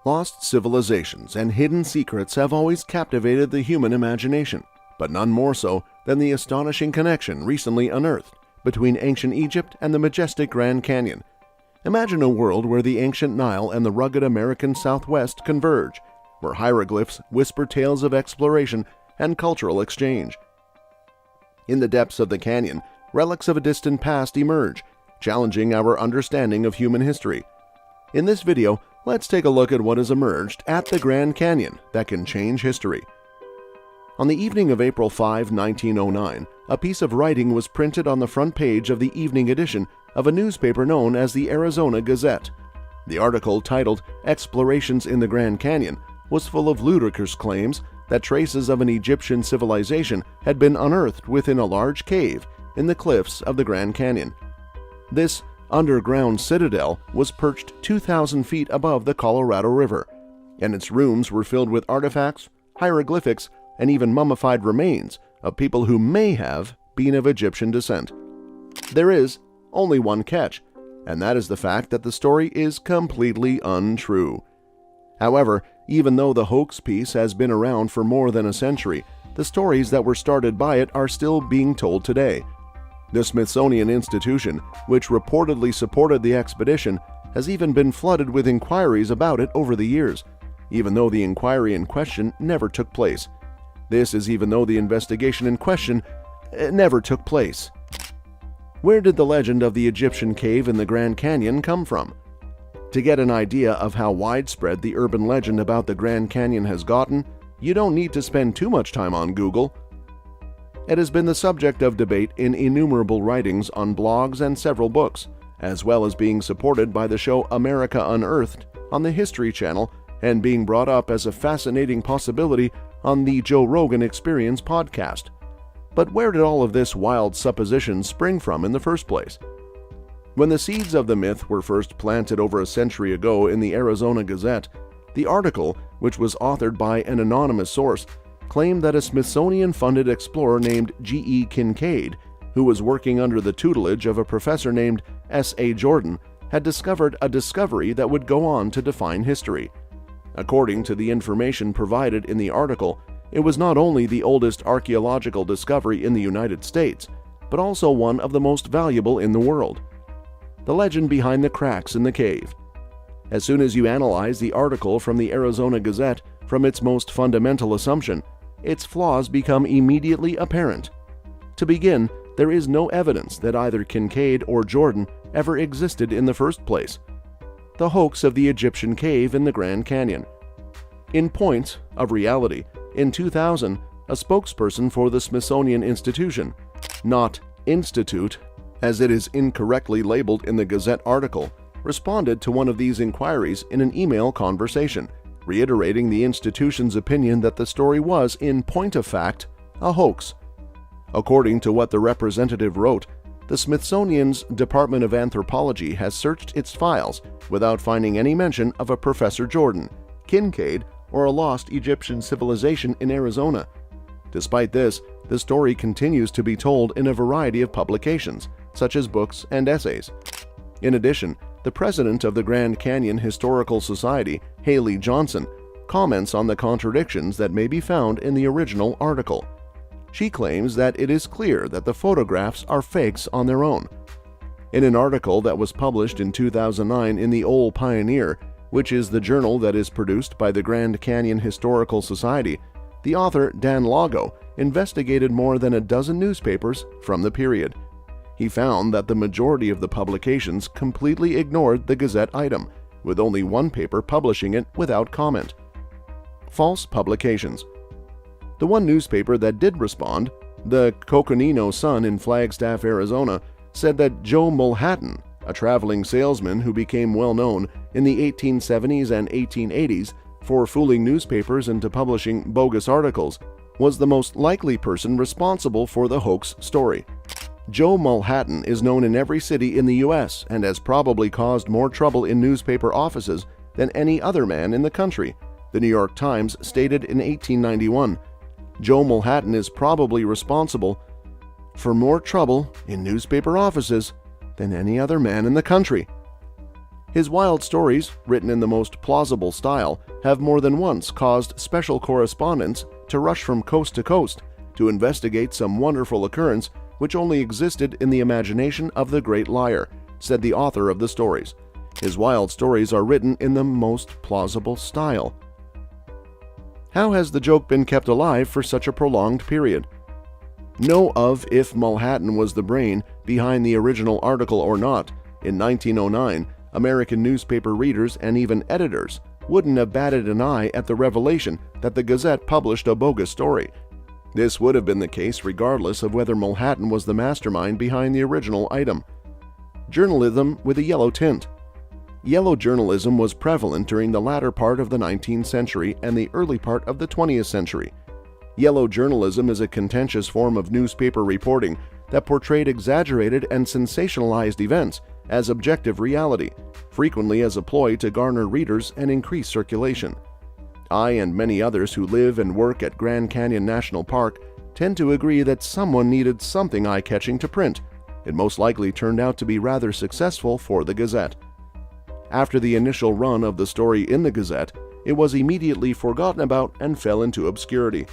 Lost civilizations and hidden secrets have always captivated the human imagination, but none more so than the astonishing connection recently unearthed between ancient Egypt and the majestic Grand Canyon. Imagine a world where the ancient Nile and the rugged American Southwest converge, where hieroglyphs whisper tales of exploration and cultural exchange. In the depths of the canyon, relics of a distant past emerge, challenging our understanding of human history. In this video, let's take a look at what has emerged at the Grand Canyon that can change history. On the evening of April 5, 1909, a piece of writing was printed on the front page of the evening edition of a newspaper known as the Arizona Gazette. The article, titled "Explorations in the Grand Canyon," was full of ludicrous claims that traces of an Egyptian civilization had been unearthed within a large cave in the cliffs of the Grand Canyon. This underground citadel was perched 2,000 feet above the Colorado River, and its rooms were filled with artifacts, hieroglyphics, and even mummified remains of people who may have been of Egyptian descent. There is only one catch, and that is the fact that the story is completely untrue. However, even though the hoax piece has been around for more than a century, the stories that were started by it are still being told today. The Smithsonian Institution, which reportedly supported the expedition, has even been flooded with inquiries about it over the years, even though the inquiry in question never took place. This is even though the investigation in question never took place. Where did the legend of the Egyptian cave in the Grand Canyon come from? To get an idea of how widespread the urban legend about the Grand Canyon has gotten, you don't need to spend too much time on Google. It has been the subject of debate in innumerable writings on blogs and several books, as well as being supported by the show America Unearthed on the History Channel and being brought up as a fascinating possibility on the Joe Rogan Experience podcast. But where did all of this wild supposition spring from in the first place? When the seeds of the myth were first planted over a century ago in the Arizona Gazette, the article, which was authored by an anonymous source, claimed that a Smithsonian-funded explorer named G.E. Kincaid, who was working under the tutelage of a professor named S.A. Jordan, had discovered a discovery that would go on to define history. According to the information provided in the article, it was not only the oldest archaeological discovery in the United States, but also one of the most valuable in the world. The legend behind the cracks in the cave. As soon as you analyze the article from the Arizona Gazette from its most fundamental assumption, its flaws become immediately apparent. To begin, there is no evidence that either Kincaid or Jordan ever existed in the first place. The hoax of the Egyptian cave in the Grand Canyon. In point of reality, in 2000, a spokesperson for the Smithsonian Institution, not Institute, as it is incorrectly labeled in the Gazette article, responded to one of these inquiries in an email conversation, reiterating the institution's opinion that the story was, in point of fact, a hoax. According to what the representative wrote, the Smithsonian's Department of Anthropology has searched its files without finding any mention of a Professor Jordan, Kincaid, or a lost Egyptian civilization in Arizona. Despite this, the story continues to be told in a variety of publications, such as books and essays. In addition, the president of the Grand Canyon Historical Society, Haley Johnson, comments on the contradictions that may be found in the original article. She claims that it is clear that the photographs are fakes on their own. In an article that was published in 2009 in the Old Pioneer, which is the journal that is produced by the Grand Canyon Historical Society, the author Dan Lago investigated more than a dozen newspapers from the period. He found that the majority of the publications completely ignored the Gazette item, with only one paper publishing it without comment. False publications. The one newspaper that did respond, the Coconino Sun in Flagstaff, Arizona, said that Joe Mulhattan, a traveling salesman who became well known in the 1870s and 1880s for fooling newspapers into publishing bogus articles, was the most likely person responsible for the hoax story. Joe Mulhattan is known in every city in the U.S. and has probably caused more trouble in newspaper offices than any other man in the country, the New York Times stated in 1891. Joe Mulhattan is probably responsible for more trouble in newspaper offices than any other man in the country. His wild stories, written in the most plausible style, have more than once caused special correspondents to rush from coast to coast to investigate some wonderful occurrence which only existed in the imagination of the great liar, said the author of the stories. His wild stories are written in the most plausible style. How has the joke been kept alive for such a prolonged period? Know of if Mulhattan was the brain behind the original article or not, in 1909, American newspaper readers and even editors wouldn't have batted an eye at the revelation that the Gazette published a bogus story. This would have been the case regardless of whether Mulhattan was the mastermind behind the original item. Journalism with a yellow tint. Yellow journalism was prevalent during the latter part of the 19th century and the early part of the 20th century. Yellow journalism is a contentious form of newspaper reporting that portrayed exaggerated and sensationalized events as objective reality, frequently as a ploy to garner readers and increase circulation. I and many others who live and work at Grand Canyon National Park tend to agree that someone needed something eye-catching to print. It most likely turned out to be rather successful for the Gazette. After the initial run of the story in the Gazette, it was immediately forgotten about and fell into obscurity.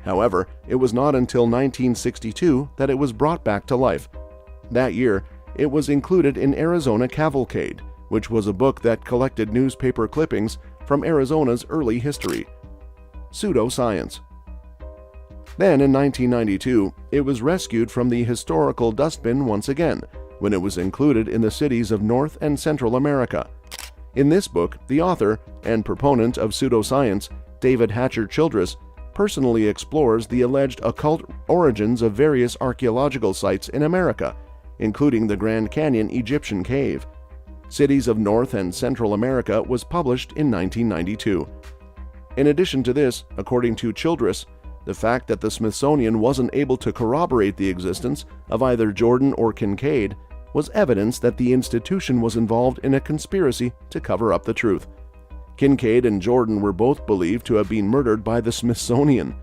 However, it was not until 1962 that it was brought back to life. That year, it was included in Arizona Cavalcade, which was a book that collected newspaper clippings from Arizona's early history. Pseudoscience. Then, in 1992, it was rescued from the historical dustbin once again, when it was included in the cities of North and Central America. In this book, the author and proponent of pseudoscience, David Hatcher Childress, personally explores the alleged occult origins of various archaeological sites in America, including the Grand Canyon Egyptian Cave. Cities of North and Central America was published in 1992. In addition to this, according to Childress, the fact that the Smithsonian wasn't able to corroborate the existence of either Jordan or Kincaid was evidence that the institution was involved in a conspiracy to cover up the truth. Kincaid and Jordan were both believed to have been murdered by the Smithsonian.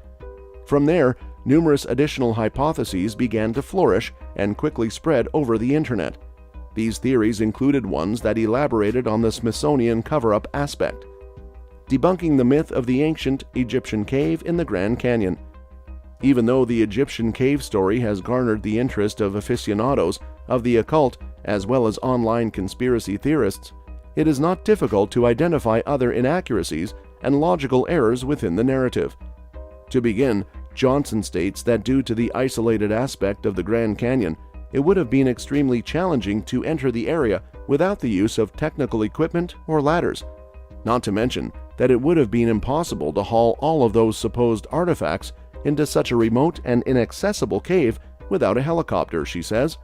From there, numerous additional hypotheses began to flourish and quickly spread over the internet. These theories included ones that elaborated on the Smithsonian cover-up aspect. Debunking the myth of the ancient Egyptian cave in the Grand Canyon. Even though the Egyptian cave story has garnered the interest of aficionados of the occult as well as online conspiracy theorists, it is not difficult to identify other inaccuracies and logical errors within the narrative. To begin, Johnson states that due to the isolated aspect of the Grand Canyon, it would have been extremely challenging to enter the area without the use of technical equipment or ladders, not to mention that it would have been impossible to haul all of those supposed artifacts into such a remote and inaccessible cave without a helicopter, she says.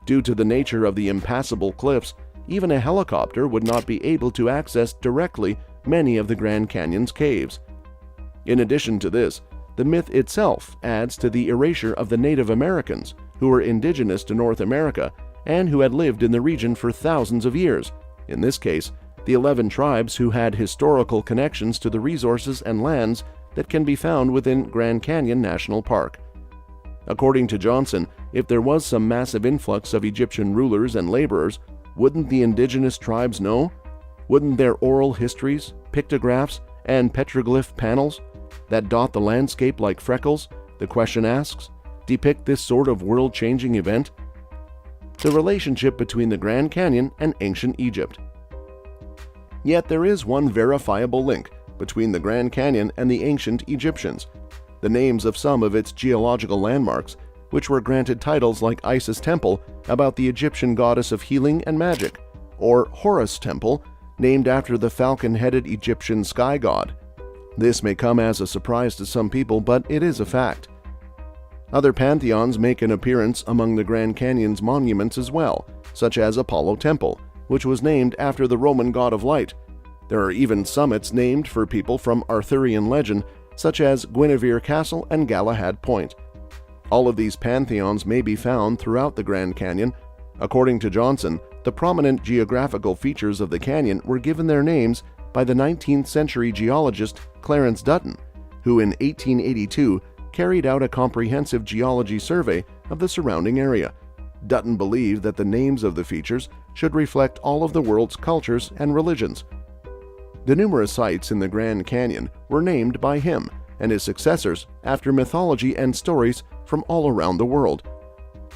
Due to the nature of the impassable cliffs, even a helicopter would not be able to access directly many of the Grand Canyon's caves. In addition to this, the myth itself adds to the erasure of the Native Americans, who were indigenous to North America and who had lived in the region for thousands of years. In this case, the 11 tribes who had historical connections to the resources and lands that can be found within Grand Canyon National Park. According to Johnson, if there was some massive influx of Egyptian rulers and laborers, wouldn't the indigenous tribes know? Wouldn't their oral histories, pictographs, and petroglyph panels that dot the landscape like freckles, the question asks, depict this sort of world-changing event? The relationship between the Grand Canyon and ancient Egypt. Yet there is one verifiable link between the Grand Canyon and the ancient Egyptians. The names of some of its geological landmarks, which were granted titles like Isis Temple, about the Egyptian goddess of healing and magic, or Horus Temple, named after the falcon-headed Egyptian sky god. This may come as a surprise to some people, but it is a fact. Other pantheons make an appearance among the Grand Canyon's monuments as well, such as Apollo Temple, which was named after the Roman god of light. There are even summits named for people from Arthurian legend, such as Guinevere Castle and Galahad Point. All of these pantheons may be found throughout the Grand Canyon. According to Johnson, the prominent geographical features of the canyon were given their names by the 19th century geologist Clarence Dutton, who in 1882 carried out a comprehensive geology survey of the surrounding area. Dutton believed that the names of the features should reflect all of the world's cultures and religions. The numerous sites in the Grand Canyon were named by him and his successors after mythology and stories from all around the world.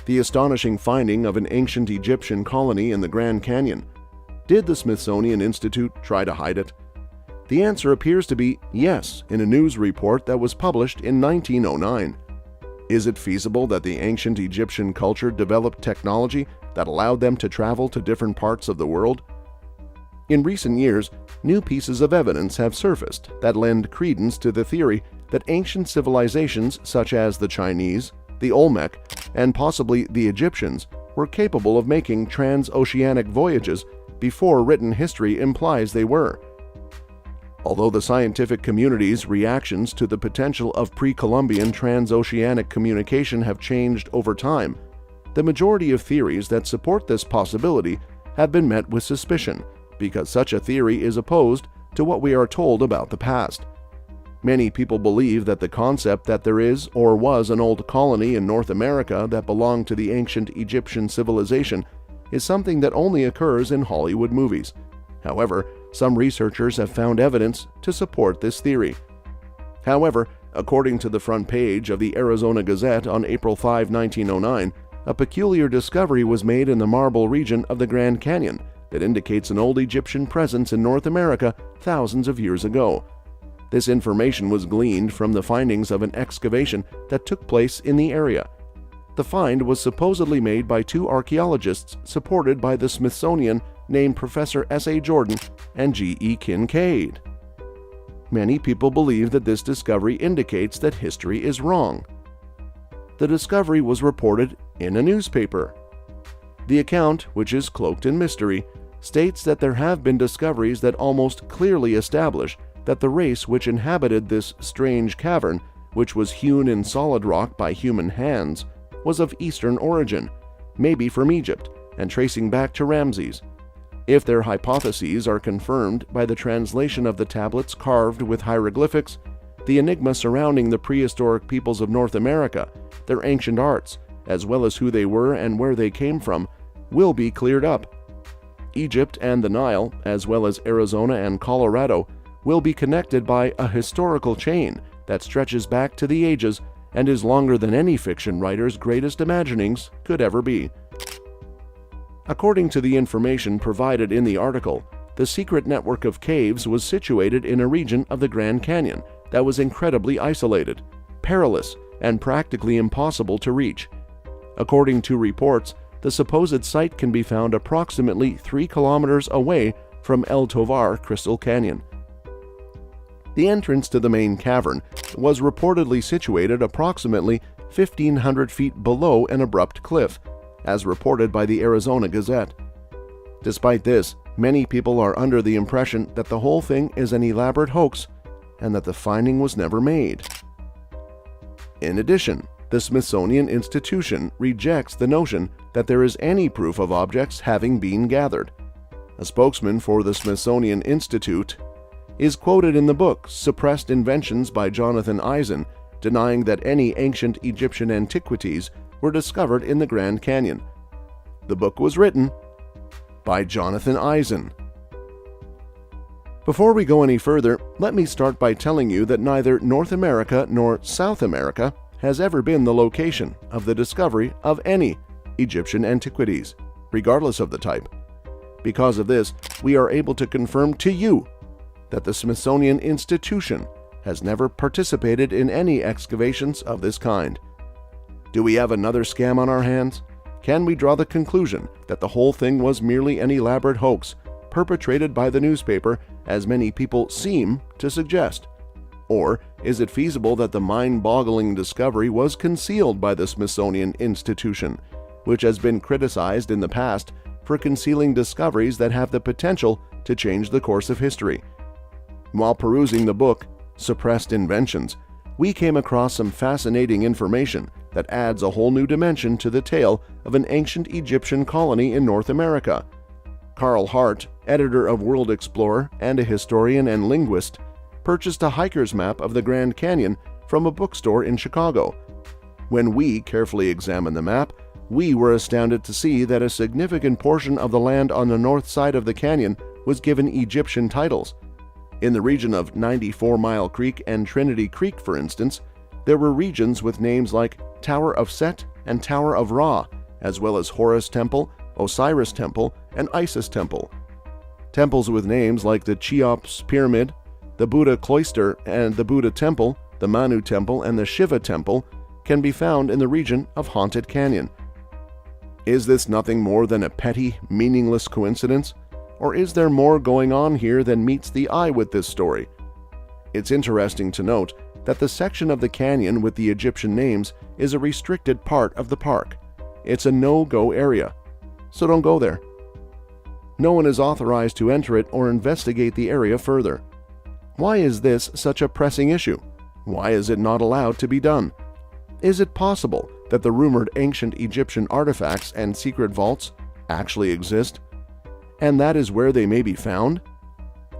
The astonishing finding of an ancient Egyptian colony in the Grand Canyon. Did the Smithsonian Institute try to hide it? The answer appears to be yes in a news report that was published in 1909. Is it feasible that the ancient Egyptian culture developed technology that allowed them to travel to different parts of the world? In recent years, new pieces of evidence have surfaced that lend credence to the theory that ancient civilizations such as the Chinese, the Olmec, and possibly the Egyptians were capable of making transoceanic voyages before written history implies they were. Although the scientific community's reactions to the potential of pre-Columbian transoceanic communication have changed over time, the majority of theories that support this possibility have been met with suspicion because such a theory is opposed to what we are told about the past. Many people believe that the concept that there is or was an old colony in North America that belonged to the ancient Egyptian civilization is something that only occurs in Hollywood movies. However, some researchers have found evidence to support this theory. However, according to the front page of the Arizona Gazette on April 5, 1909, a peculiar discovery was made in the marble region of the Grand Canyon that indicates an old Egyptian presence in North America thousands of years ago. This information was gleaned from the findings of an excavation that took place in the area. The find was supposedly made by two archaeologists supported by the Smithsonian named Professor S.A. Jordan and G.E. Kincaid. Many people believe that this discovery indicates that history is wrong. The discovery was reported in a newspaper. The account, which is cloaked in mystery, states that there have been discoveries that almost clearly establish that the race which inhabited this strange cavern, which was hewn in solid rock by human hands, was of Eastern origin, maybe from Egypt, and tracing back to Ramses. If their hypotheses are confirmed by the translation of the tablets carved with hieroglyphics, the enigma surrounding the prehistoric peoples of North America, their ancient arts, as well as who they were and where they came from, will be cleared up. Egypt and the Nile, as well as Arizona and Colorado, will be connected by a historical chain that stretches back to the ages and is longer than any fiction writer's greatest imaginings could ever be. According to the information provided in the article, the secret network of caves was situated in a region of the Grand Canyon that was incredibly isolated, perilous, and practically impossible to reach. According to reports, the supposed site can be found approximately 3 kilometers away from El Tovar Crystal Canyon. The entrance to the main cavern was reportedly situated approximately 1,500 feet below an abrupt cliff, as reported by the Arizona Gazette. Despite this, many people are under the impression that the whole thing is an elaborate hoax and that the finding was never made. In addition, the Smithsonian Institution rejects the notion that there is any proof of objects having been gathered. A spokesman for the Smithsonian Institute is quoted in the book Suppressed Inventions by Jonathan Eisen, denying that any ancient Egyptian antiquities were discovered in the Grand Canyon. The book was written by Jonathan Eisen. Before we go any further, let me start by telling you that neither North America nor South America has ever been the location of the discovery of any Egyptian antiquities, regardless of the type. Because of this, we are able to confirm to you that the Smithsonian Institution has never participated in any excavations of this kind. Do we have another scam on our hands? Can we draw the conclusion that the whole thing was merely an elaborate hoax perpetrated by the newspaper, as many people seem to suggest? Or is it feasible that the mind-boggling discovery was concealed by the Smithsonian Institution, which has been criticized in the past for concealing discoveries that have the potential to change the course of history? While perusing the book, Suppressed Inventions, we came across some fascinating information that adds a whole new dimension to the tale of an ancient Egyptian colony in North America. Carl Hart, editor of World Explorer and a historian and linguist, purchased a hiker's map of the Grand Canyon from a bookstore in Chicago. When we carefully examined the map, We were astounded to see that a significant portion of the land on the north side of the canyon was given Egyptian titles. In the region of 94 Mile Creek and Trinity Creek, for instance, there were regions with names like Tower of Set and Tower of Ra, as well as Horus Temple, Osiris Temple, and Isis Temple. Temples with names like the Cheops Pyramid, the Buddha Cloister and the Buddha Temple, the Manu Temple, and the Shiva Temple can be found in the region of Haunted Canyon. Is this nothing more than a petty, meaningless coincidence? Or is there more going on here than meets the eye with this story? It's interesting to note that the section of the canyon with the Egyptian names is a restricted part of the park. It's a no-go area, so don't go there. No one is authorized to enter it or investigate the area further. Why is this such a pressing issue? Why is it not allowed to be done? Is it possible that the rumored ancient Egyptian artifacts and secret vaults actually exist? And that is where they may be found?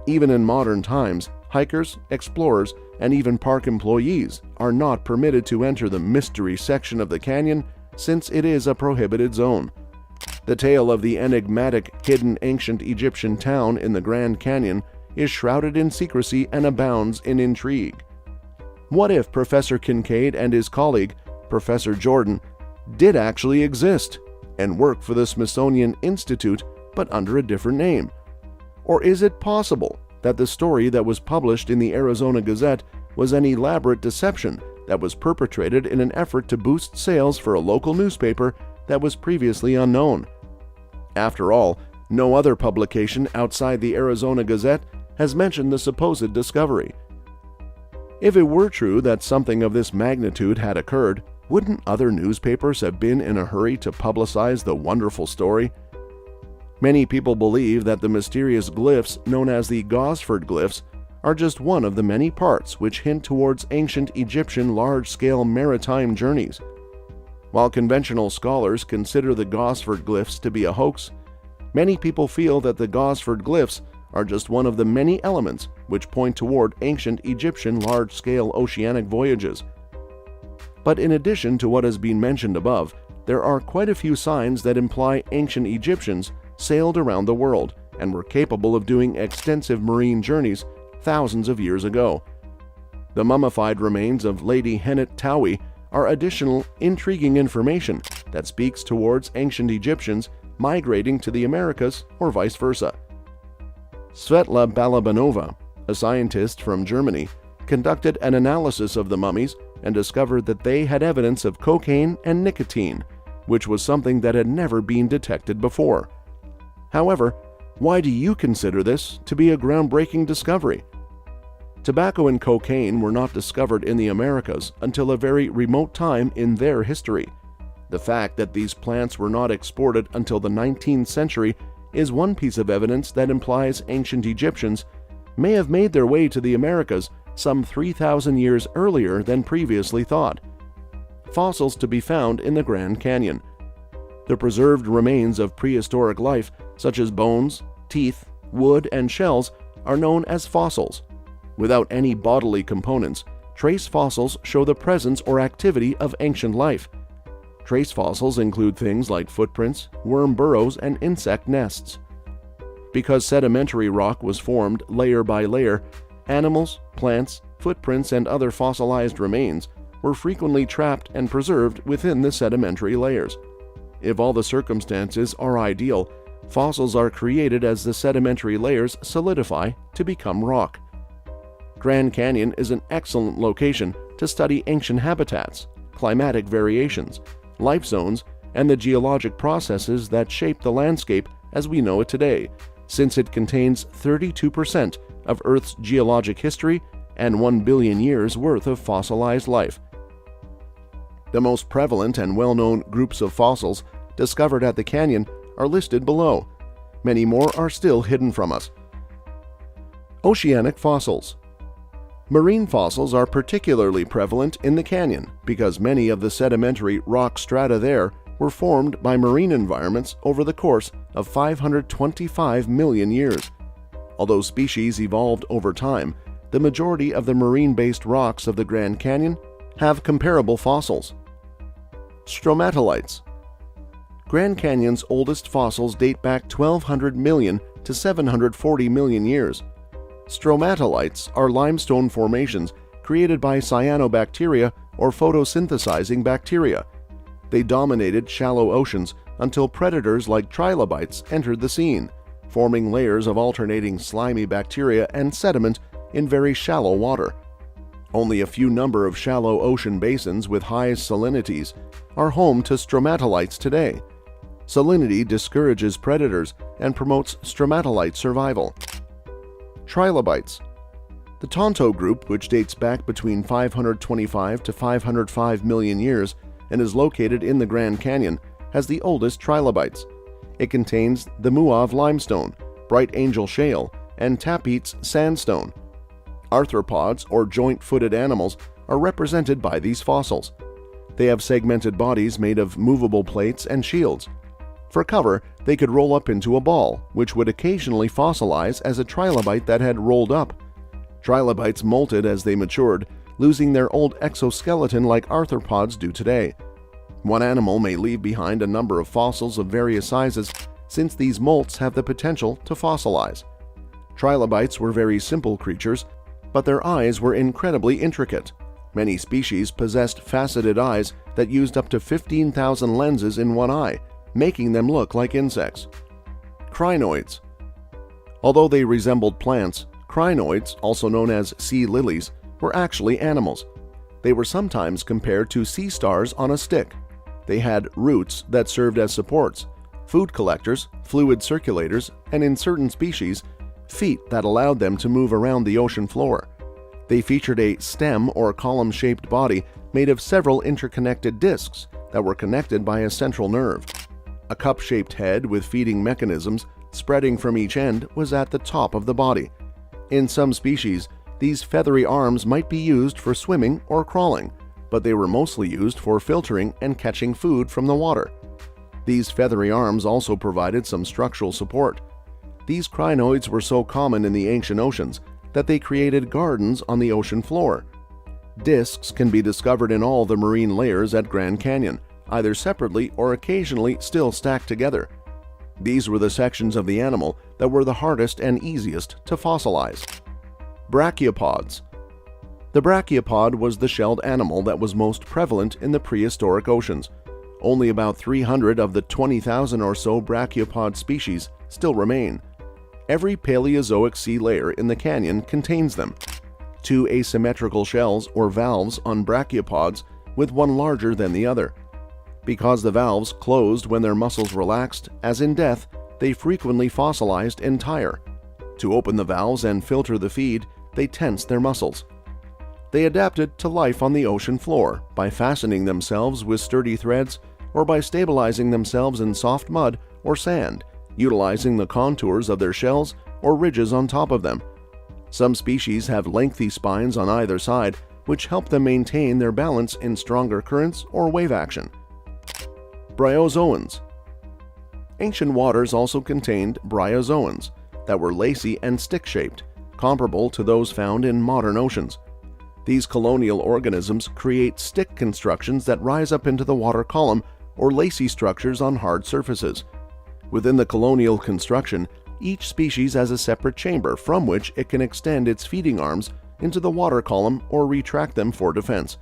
Even in modern times, hikers, explorers, and even park employees are not permitted to enter the mystery section of the canyon since it is a prohibited zone. The tale of the enigmatic, hidden ancient Egyptian town in the Grand Canyon is shrouded in secrecy and abounds in intrigue. What if Professor Kincaid and his colleague, Professor Jordan, did actually exist and work for the Smithsonian Institute but under a different name? Or is it possible that the story that was published in the Arizona Gazette was an elaborate deception that was perpetrated in an effort to boost sales for a local newspaper that was previously unknown? After all, no other publication outside the Arizona Gazette has mentioned the supposed discovery. If it were true that something of this magnitude had occurred, wouldn't other newspapers have been in a hurry to publicize the wonderful story? Many people believe that the mysterious glyphs known as the Gosford glyphs are just one of the many parts which hint towards ancient Egyptian large-scale maritime journeys. While conventional scholars consider the Gosford glyphs to be a hoax, many people feel that the Gosford glyphs are just one of the many elements which point toward ancient Egyptian large-scale oceanic voyages. But in addition to what has been mentioned above, there are quite a few signs that imply ancient Egyptians sailed around the world and were capable of doing extensive marine journeys thousands of years ago. The mummified remains of Lady Hennet Tawi are additional intriguing information that speaks towards ancient Egyptians migrating to the Americas or vice versa. Svetla Balabanova, a scientist from Germany, conducted an analysis of the mummies and discovered that they had evidence of cocaine and nicotine, which was something that had never been detected before. However, why do you consider this to be a groundbreaking discovery? Tobacco and cocaine were not discovered in the Americas until a very remote time in their history. The fact that these plants were not exported until the 19th century is one piece of evidence that implies ancient Egyptians may have made their way to the Americas some 3,000 years earlier than previously thought. Fossils to be found in the Grand Canyon. The preserved remains of prehistoric life, such as bones, teeth, wood, and shells, are known as fossils. Without any bodily components, trace fossils show the presence or activity of ancient life. Trace fossils include things like footprints, worm burrows, and insect nests. Because sedimentary rock was formed layer by layer, animals, plants, footprints, and other fossilized remains were frequently trapped and preserved within the sedimentary layers. If all the circumstances are ideal, fossils are created as the sedimentary layers solidify to become rock. Grand Canyon is an excellent location to study ancient habitats, climatic variations, life zones, and the geologic processes that shape the landscape as we know it today, since it contains 32% of Earth's geologic history and 1 billion years worth of fossilized life. The most prevalent and well-known groups of fossils discovered at the canyon are listed below. Many more are still hidden from us. Oceanic fossils. Marine fossils are particularly prevalent in the canyon because many of the sedimentary rock strata there were formed by marine environments over the course of 525 million years. Although species evolved over time, the majority of the marine-based rocks of the Grand Canyon have comparable fossils. Stromatolites. Grand Canyon's oldest fossils date back 1,200 million to 740 million years. Stromatolites are limestone formations created by cyanobacteria or photosynthesizing bacteria. They dominated shallow oceans until predators like trilobites entered the scene, forming layers of alternating slimy bacteria and sediment in very shallow water. Only a few number of shallow ocean basins with high salinities are home to stromatolites today. Salinity discourages predators and promotes stromatolite survival. Trilobites. The Tonto group, which dates back between 525 to 505 million years and is located in the Grand Canyon, has the oldest trilobites. It contains the Muav limestone, Bright Angel shale, and Tapetes sandstone. Arthropods, or joint-footed animals, are represented by these fossils. They have segmented bodies made of movable plates and shields. For cover, they could roll up into a ball, which would occasionally fossilize as a trilobite that had rolled up. Trilobites molted as they matured, losing their old exoskeleton like arthropods do today. One animal may leave behind a number of fossils of various sizes, since these molts have the potential to fossilize. Trilobites were very simple creatures, but their eyes were incredibly intricate. Many species possessed faceted eyes that used up to 15,000 lenses in one eye, making them look like insects. Crinoids. Although they resembled plants, crinoids, also known as sea lilies, were actually animals. They were sometimes compared to sea stars on a stick. They had roots that served as supports, food collectors, fluid circulators, and in certain species, feet that allowed them to move around the ocean floor. They featured a stem or column-shaped body made of several interconnected discs that were connected by a central nerve. A cup-shaped head with feeding mechanisms spreading from each end was at the top of the body. In some species, these feathery arms might be used for swimming or crawling, but they were mostly used for filtering and catching food from the water. These feathery arms also provided some structural support. These crinoids were so common in the ancient oceans that they created gardens on the ocean floor. Discs can be discovered in all the marine layers at Grand Canyon, either separately or occasionally still stacked together. These were the sections of the animal that were the hardest and easiest to fossilize. Brachiopods. The brachiopod was the shelled animal that was most prevalent in the prehistoric oceans. Only about 300 of the 20,000 or so brachiopod species still remain. Every Paleozoic sea layer in the canyon contains them. Two asymmetrical shells or valves on brachiopods, with one larger than the other. Because the valves closed when their muscles relaxed, as in death, they frequently fossilized entire. To open the valves and filter the feed, they tensed their muscles. They adapted to life on the ocean floor by fastening themselves with sturdy threads or by stabilizing themselves in soft mud or sand, utilizing the contours of their shells or ridges on top of them. Some species have lengthy spines on either side, which help them maintain their balance in stronger currents or wave action. Bryozoans. Ancient waters also contained bryozoans that were lacy and stick-shaped, comparable to those found in modern oceans. These colonial organisms create stick constructions that rise up into the water column or lacy structures on hard surfaces. Within the colonial construction, each species has a separate chamber from which it can extend its feeding arms into the water column or retract them for defense.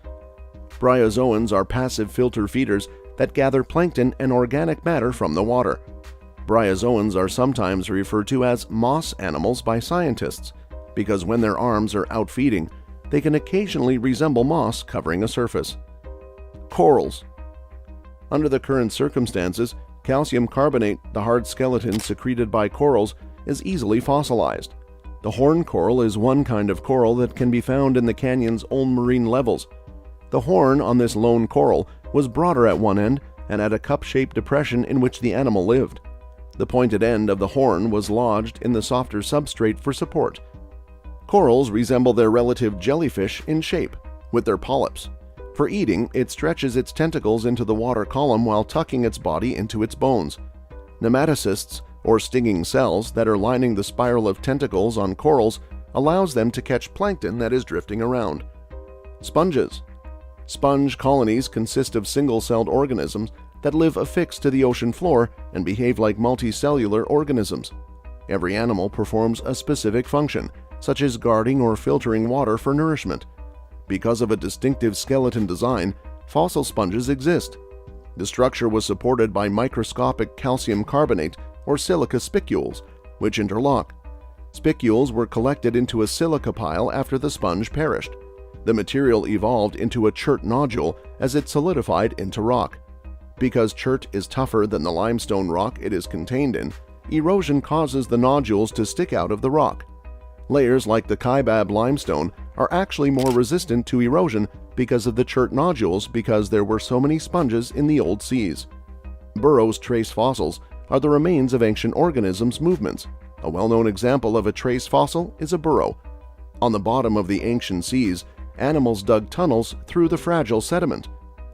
Bryozoans are passive filter feeders that gather plankton and organic matter from the water. Bryozoans are sometimes referred to as moss animals by scientists because when their arms are out feeding, they can occasionally resemble moss covering a surface. Corals. Under the current circumstances, calcium carbonate, the hard skeleton secreted by corals, is easily fossilized. The horn coral is one kind of coral that can be found in the canyon's own marine levels. The horn on this lone coral was broader at one end and had a cup-shaped depression in which the animal lived. The pointed end of the horn was lodged in the softer substrate for support. Corals resemble their relative jellyfish in shape, with their polyps. For eating, it stretches its tentacles into the water column while tucking its body into its bones. Nematocysts, or stinging cells that are lining the spiral of tentacles on corals, allows them to catch plankton that is drifting around. Sponges. Sponge colonies consist of single-celled organisms that live affixed to the ocean floor and behave like multicellular organisms. Every animal performs a specific function, such as guarding or filtering water for nourishment. Because of a distinctive skeleton design, fossil sponges exist. The structure was supported by microscopic calcium carbonate or silica spicules, which interlock. Spicules were collected into a silica pile after the sponge perished. The material evolved into a chert nodule as it solidified into rock. Because chert is tougher than the limestone rock it is contained in, erosion causes the nodules to stick out of the rock. Layers like the Kaibab limestone are actually more resistant to erosion because of the chert nodules because there were so many sponges in the old seas. Burrows' trace fossils are the remains of ancient organisms' movements. A well-known example of a trace fossil is a burrow. On the bottom of the ancient seas, animals dug tunnels through the fragile sediment.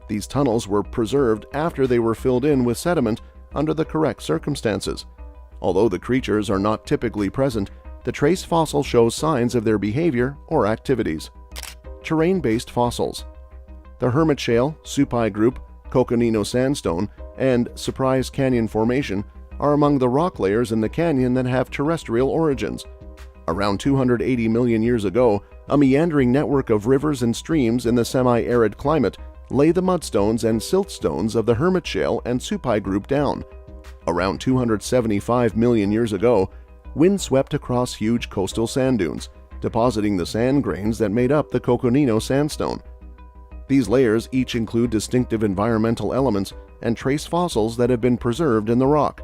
These tunnels were preserved after they were filled in with sediment under the correct circumstances. Although the creatures are not typically present, the trace fossil shows signs of their behavior or activities. Terrain-based fossils. The Hermit Shale, Supai Group, Coconino Sandstone, and Surprise Canyon Formation are among the rock layers in the canyon that have terrestrial origins. Around 280 million years ago, a meandering network of rivers and streams in the semi-arid climate lay the mudstones and siltstones of the Hermit Shale and Supai Group down. Around 275 million years ago, wind swept across huge coastal sand dunes, depositing the sand grains that made up the Coconino Sandstone. These layers each include distinctive environmental elements and trace fossils that have been preserved in the rock.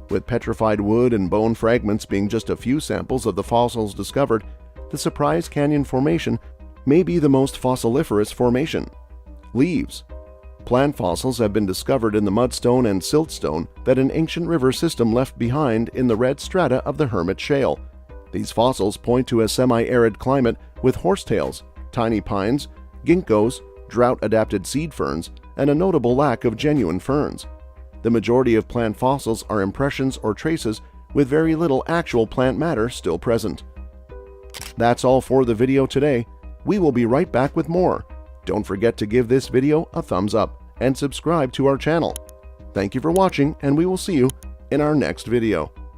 With petrified wood and bone fragments being just a few samples of the fossils discovered, the Surprise Canyon Formation may be the most fossiliferous formation. Leaves. Plant fossils have been discovered in the mudstone and siltstone that an ancient river system left behind in the red strata of the Hermit Shale. These fossils point to a semi-arid climate with horsetails, tiny pines, ginkgos, drought-adapted seed ferns, and a notable lack of genuine ferns. The majority of plant fossils are impressions or traces with very little actual plant matter still present. That's all for the video today. We will be right back with more. Don't forget to give this video a thumbs up and subscribe to our channel. Thank you for watching, and we will see you in our next video.